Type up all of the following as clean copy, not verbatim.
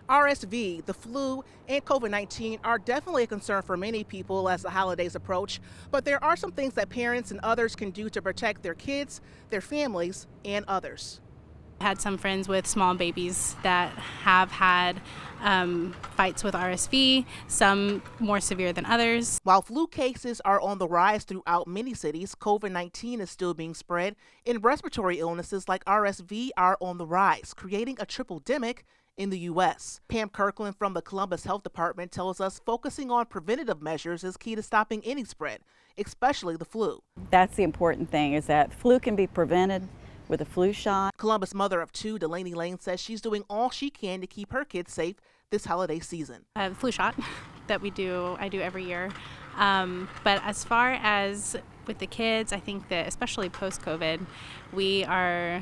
RSV, the flu, and COVID-19 are definitely a concern for many people as the holidays approach, but there are some things that parents and others can do to protect their kids, their families, and others. I had some friends with small babies that have had fights with RSV, some more severe than others. While flu cases are on the rise throughout many cities, COVID-19 is still being spread, and respiratory illnesses like RSV are on the rise, creating a triple-demic in the U.S. Pam Kirkland from the Columbus Health Department tells us focusing on preventative measures is key to stopping any spread, especially the flu. That's the important thing, is that flu can be prevented with a flu shot. Columbus mother of two, Delaney Lane, says she's doing all she can to keep her kids safe this holiday season. The flu shot that I do every year. But as far as with the kids, I think that especially post-COVID, we are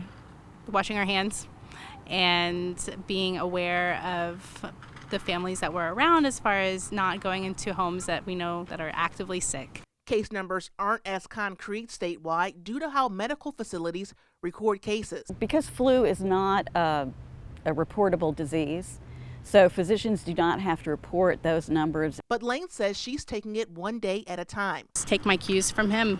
washing our hands and being aware of the families that we're around as far as not going into homes that we know that are actively sick. Case numbers aren't as concrete statewide due to how medical facilities record cases. Because flu is not a reportable disease, so physicians do not have to report those numbers. But Lane says she's taking it one day at a time. Take my cues from him.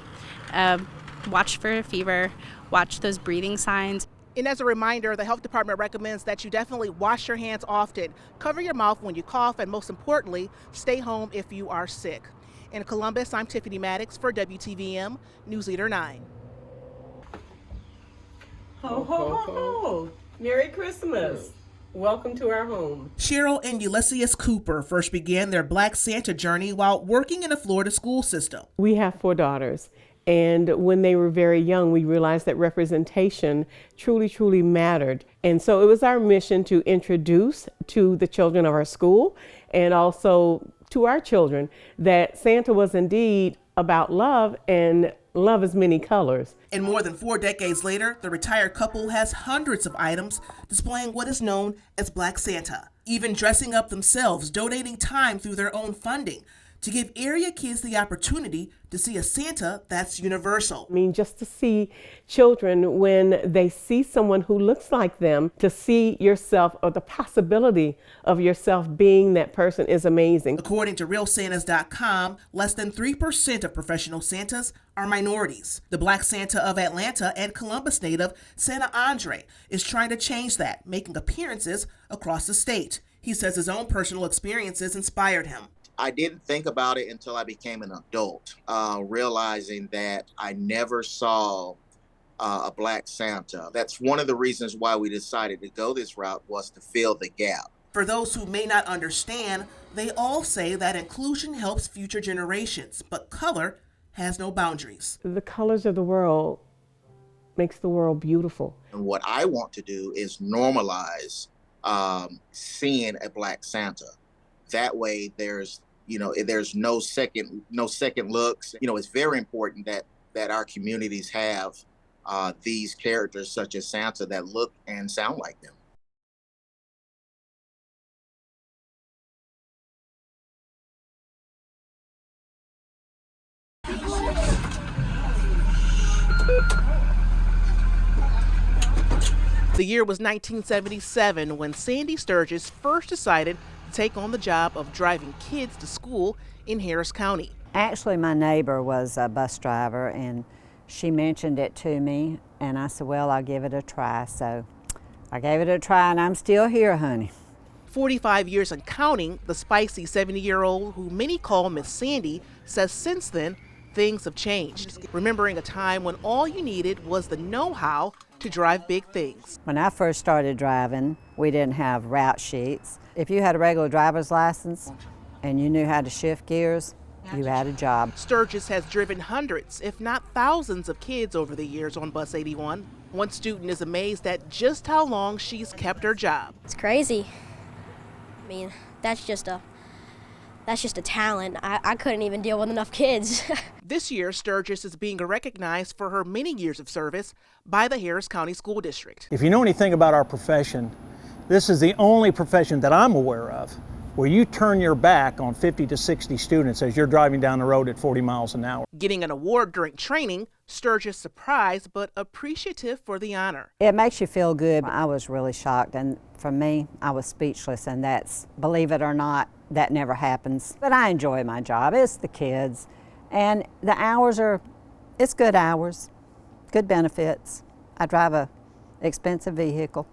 Watch for a fever, watch those breathing signs. And as a reminder, the health department recommends that you definitely wash your hands often, cover your mouth when you cough, and most importantly, stay home if you are sick. In Columbus, I'm Tiffany Maddox for WTVM News Leader 9. Ho, ho, ho, ho. Merry Christmas. Welcome to our home. Cheryl and Ulysses Cooper first began their Black Santa journey while working in a Florida school system. We have 4 daughters, and when they were very young, we realized that representation truly mattered. And so it was our mission to introduce to the children of our school and also to our children that Santa was indeed about love, and love is many colors. And more than 4 decades later, the retired couple has hundreds of items displaying what is known as Black Santa, even dressing up themselves, donating time through their own funding to give area kids the opportunity to see a Santa that's universal. I mean, just to see children when they see someone who looks like them, to see yourself or the possibility of yourself being that person is amazing. According to RealSantas.com, less than 3% of professional Santas are minorities. The Black Santa of Atlanta and Columbus native Santa Andre is trying to change that, making appearances across the state. He says his own personal experiences inspired him. I didn't think about it until I became an adult, realizing that I never saw a Black Santa. That's one of the reasons why we decided to go this route, was to fill the gap. For those who may not understand, they all say that inclusion helps future generations, but color has no boundaries. The colors of the world makes the world beautiful. And what I want to do is normalize seeing a Black Santa. That way there's no second looks. It's very important that our communities have these characters such as Santa that look and sound like them. The year was 1977 when Sandy Sturgis first decided to take on the job of driving kids to school in Harris County. Actually, my neighbor was a bus driver, and she mentioned it to me, and I said, well, I'll give it a try. So I gave it a try, and I'm still here, honey. 45 years and counting, the spicy 70-year-old, who many call Miss Sandy, says since then, things have changed. Remembering a time when all you needed was the know-how to drive big things. When I first started driving, we didn't have route sheets. If you had a regular driver's license and you knew how to shift gears, you had a job. Sturgis has driven hundreds, if not thousands, of kids over the years on Bus 81. One student is amazed at just how long she's kept her job. It's crazy. I mean, that's just a talent. I couldn't even deal with enough kids. This year, Sturgis is being recognized for her many years of service by the Harris County School District. If you know anything about our profession, this is the only profession that I'm aware of where you turn your back on 50 to 60 students as you're driving down the road at 40 miles an hour. Getting an award during training Sturgis surprised but appreciative for the honor. It makes you feel good. I was really shocked, and for me, I was speechless, and that's, believe it or not, that never happens. But I enjoy my job. It's the kids, and the hours are, it's good hours, good benefits. I drive a expensive vehicle.